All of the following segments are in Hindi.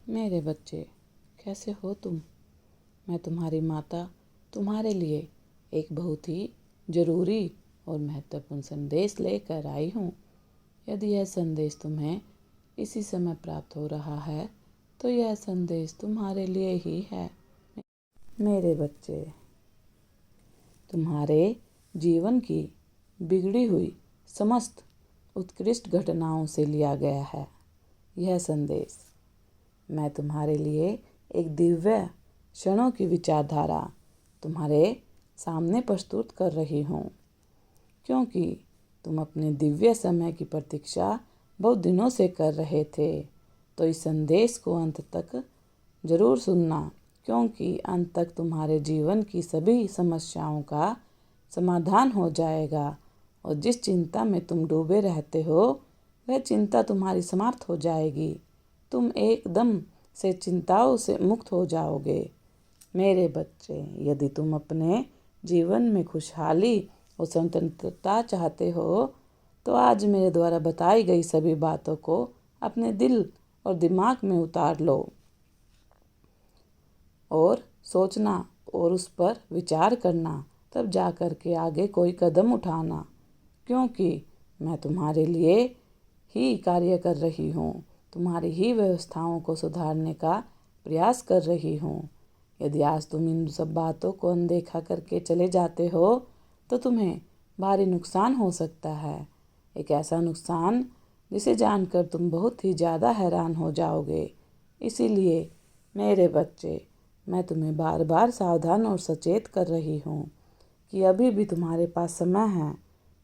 मेरे बच्चे, कैसे हो तुम? मैं तुम्हारी माता तुम्हारे लिए एक बहुत ही ज़रूरी और महत्वपूर्ण संदेश लेकर आई हूँ। यदि यह संदेश तुम्हें इसी समय प्राप्त हो रहा है तो यह संदेश तुम्हारे लिए ही है। मेरे बच्चे, तुम्हारे जीवन की बिगड़ी हुई समस्त उत्कृष्ट घटनाओं से लिया गया है यह संदेश। मैं तुम्हारे लिए एक दिव्य क्षणों की विचारधारा तुम्हारे सामने प्रस्तुत कर रही हूँ, क्योंकि तुम अपने दिव्य समय की प्रतीक्षा बहुत दिनों से कर रहे थे। तो इस संदेश को अंत तक जरूर सुनना, क्योंकि अंत तक तुम्हारे जीवन की सभी समस्याओं का समाधान हो जाएगा और जिस चिंता में तुम डूबे रहते हो वह चिंता तुम्हारी समाप्त हो जाएगी। तुम एकदम से चिंताओं से मुक्त हो जाओगे। मेरे बच्चे, यदि तुम अपने जीवन में खुशहाली और स्वतंत्रता चाहते हो तो आज मेरे द्वारा बताई गई सभी बातों को अपने दिल और दिमाग में उतार लो और सोचना और उस पर विचार करना, तब जा कर के आगे कोई कदम उठाना, क्योंकि मैं तुम्हारे लिए ही कार्य कर रही हूँ, तुम्हारी ही व्यवस्थाओं को सुधारने का प्रयास कर रही हूँ। यदि आज तुम इन सब बातों को अनदेखा करके चले जाते हो तो तुम्हें भारी नुकसान हो सकता है। एक ऐसा नुकसान जिसे जानकर तुम बहुत ही ज़्यादा हैरान हो जाओगे। इसीलिए मेरे बच्चे, मैं तुम्हें बार बार सावधान और सचेत कर रही हूँ कि अभी भी तुम्हारे पास समय है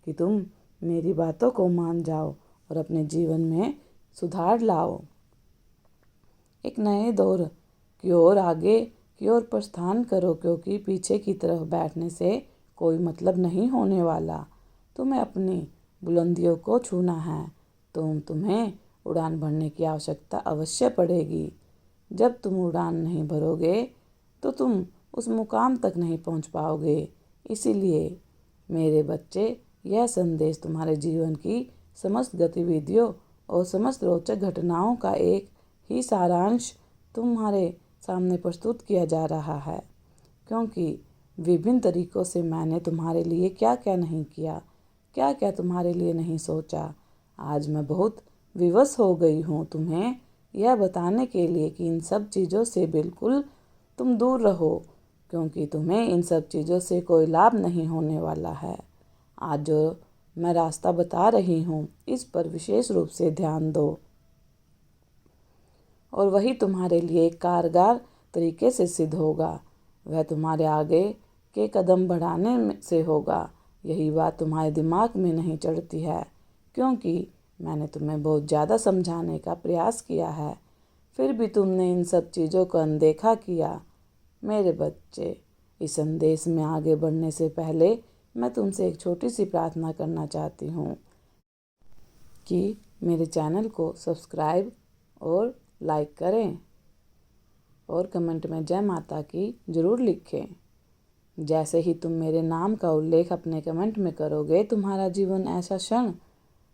कि तुम मेरी बातों को मान जाओ और अपने जीवन में सुधार लाओ। एक नए दौर की ओर आगे की ओर प्रस्थान करो, क्योंकि पीछे की तरफ बैठने से कोई मतलब नहीं होने वाला। तुम्हें अपनी बुलंदियों को छूना है तो तुम्हें उड़ान भरने की आवश्यकता अवश्य पड़ेगी। जब तुम उड़ान नहीं भरोगे तो तुम उस मुकाम तक नहीं पहुंच पाओगे। इसीलिए मेरे बच्चे, यह संदेश तुम्हारे जीवन की समस्त गतिविधियों और समस्त रोचक घटनाओं का एक ही सारांश तुम्हारे सामने प्रस्तुत किया जा रहा है, क्योंकि विभिन्न तरीकों से मैंने तुम्हारे लिए क्या क्या नहीं किया, क्या क्या तुम्हारे लिए नहीं सोचा। आज मैं बहुत विवश हो गई हूँ तुम्हें यह बताने के लिए कि इन सब चीज़ों से बिल्कुल तुम दूर रहो, क्योंकि तुम्हें इन सब चीज़ों से कोई लाभ नहीं होने वाला है। आज जो मैं रास्ता बता रही हूँ इस पर विशेष रूप से ध्यान दो और वही तुम्हारे लिए कारगर तरीके से सिद्ध होगा। वह तुम्हारे आगे के कदम बढ़ाने से होगा। यही बात तुम्हारे दिमाग में नहीं चढ़ती है, क्योंकि मैंने तुम्हें बहुत ज़्यादा समझाने का प्रयास किया है, फिर भी तुमने इन सब चीज़ों को अनदेखा किया। मेरे बच्चे, इस संदेश में आगे बढ़ने से पहले मैं तुमसे एक छोटी सी प्रार्थना करना चाहती हूँ कि मेरे चैनल को सब्सक्राइब और लाइक करें और कमेंट में जय माता की ज़रूर लिखें। जैसे ही तुम मेरे नाम का उल्लेख अपने कमेंट में करोगे, तुम्हारा जीवन ऐसा क्षण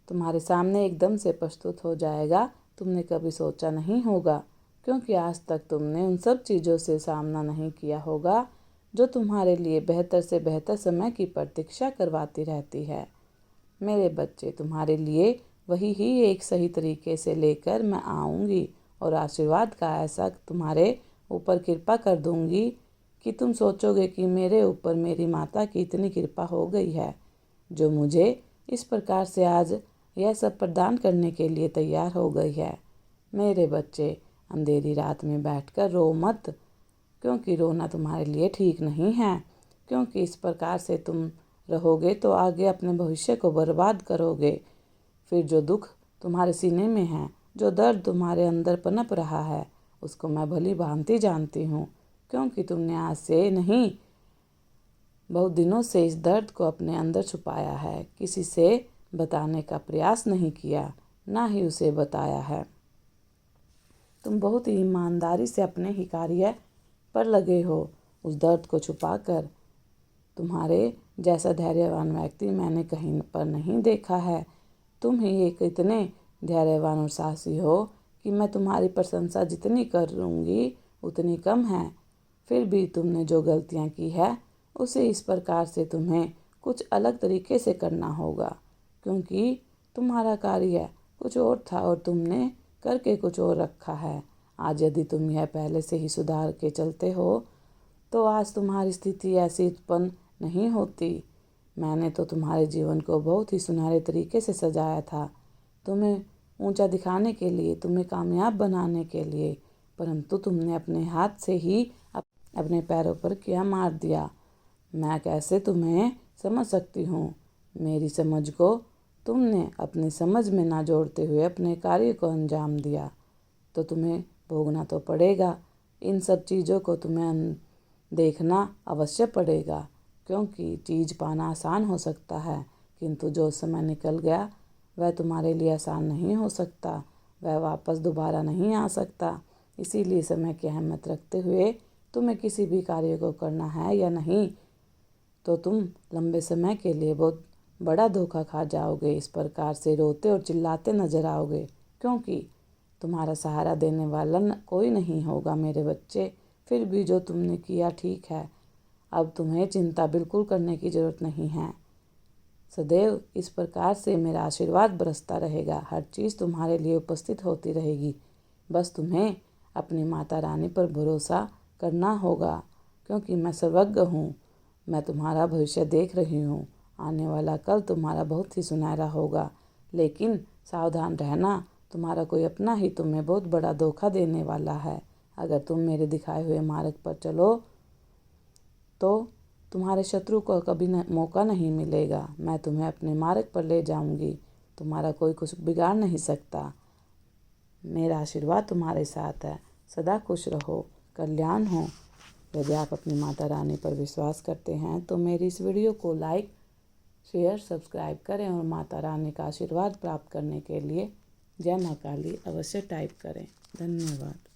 तुम्हारे सामने एकदम से प्रस्तुत हो जाएगा, तुमने कभी सोचा नहीं होगा, क्योंकि आज तक तुमने उन सब चीज़ों से सामना नहीं किया होगा जो तुम्हारे लिए बेहतर से बेहतर समय की प्रतीक्षा करवाती रहती है। मेरे बच्चे, तुम्हारे लिए वही ही एक सही तरीके से लेकर मैं आऊँगी और आशीर्वाद का ऐसा तुम्हारे ऊपर कृपा कर दूँगी कि तुम सोचोगे कि मेरे ऊपर मेरी माता की इतनी कृपा हो गई है, जो मुझे इस प्रकार से आज यह सब प्रदान करने के लिए तैयार हो गई है। मेरे बच्चे, अंधेरी रात में बैठकर रो मत, क्योंकि रोना तुम्हारे लिए ठीक नहीं है, क्योंकि इस प्रकार से तुम रहोगे तो आगे अपने भविष्य को बर्बाद करोगे। फिर जो दुख तुम्हारे सीने में है, जो दर्द तुम्हारे अंदर पनप रहा है, उसको मैं भली भांति जानती हूँ, क्योंकि तुमने आज से नहीं बहुत दिनों से इस दर्द को अपने अंदर छुपाया है, किसी से बताने का प्रयास नहीं किया, ना ही उसे बताया है। तुम बहुत ही ईमानदारी से अपने ही कार्य पर लगे हो, उस दर्द को छुपाकर। तुम्हारे जैसा धैर्यवान व्यक्ति मैंने कहीं पर नहीं देखा है। तुम ही एक इतने धैर्यवान और साहसी हो कि मैं तुम्हारी प्रशंसा जितनी करूँगी उतनी कम है। फिर भी तुमने जो गलतियाँ की है उसे इस प्रकार से तुम्हें कुछ अलग तरीके से करना होगा, क्योंकि तुम्हारा कार्य कुछ और था और तुमने करके कुछ और रखा है। आज यदि तुम यह पहले से ही सुधार के चलते हो तो आज तुम्हारी स्थिति ऐसी उत्पन्न नहीं होती। मैंने तो तुम्हारे जीवन को बहुत ही सुनहरे तरीके से सजाया था, तुम्हें ऊंचा दिखाने के लिए, तुम्हें कामयाब बनाने के लिए, परंतु तुमने अपने हाथ से ही अपने पैरों पर क्या मार दिया। मैं कैसे तुम्हें समझ सकती हूँ। मेरी समझ को तुमने अपनी समझ में ना जोड़ते हुए अपने कार्य को अंजाम दिया, तो तुम्हें भोगना तो पड़ेगा। इन सब चीज़ों को तुम्हें देखना अवश्य पड़ेगा, क्योंकि चीज़ पाना आसान हो सकता है, किंतु जो समय निकल गया वह तुम्हारे लिए आसान नहीं हो सकता, वह वापस दोबारा नहीं आ सकता। इसीलिए समय की अहमियत रखते हुए तुम्हें किसी भी कार्य को करना है या नहीं, तो तुम लंबे समय के लिए बहुत बड़ा धोखा खा जाओगे। इस प्रकार से रोते और चिल्लाते नजर आओगे, क्योंकि तुम्हारा सहारा देने वाला कोई नहीं होगा मेरे बच्चे। फिर भी जो तुमने किया ठीक है, अब तुम्हें चिंता बिल्कुल करने की ज़रूरत नहीं है। सदैव इस प्रकार से मेरा आशीर्वाद बरसता रहेगा, हर चीज़ तुम्हारे लिए उपस्थित होती रहेगी। बस तुम्हें अपनी माता रानी पर भरोसा करना होगा, क्योंकि मैं सर्वज्ञ हूँ। मैं तुम्हारा भविष्य देख रही हूँ। आने वाला कल तुम्हारा बहुत ही सुनहरा होगा, लेकिन सावधान रहना, तुम्हारा कोई अपना ही तुम्हें बहुत बड़ा धोखा देने वाला है। अगर तुम मेरे दिखाए हुए मार्ग पर चलो तो तुम्हारे शत्रु को कभी मौका नहीं मिलेगा। मैं तुम्हें अपने मार्ग पर ले जाऊंगी, तुम्हारा कोई कुछ बिगाड़ नहीं सकता। मेरा आशीर्वाद तुम्हारे साथ है। सदा खुश रहो, कल्याण हो। यदि आप अपनी माता रानी पर विश्वास करते हैं तो मेरी इस वीडियो को लाइक, शेयर, सब्सक्राइब करें और माता रानी का आशीर्वाद प्राप्त करने के लिए जय मां काली अवश्य टाइप करें। धन्यवाद।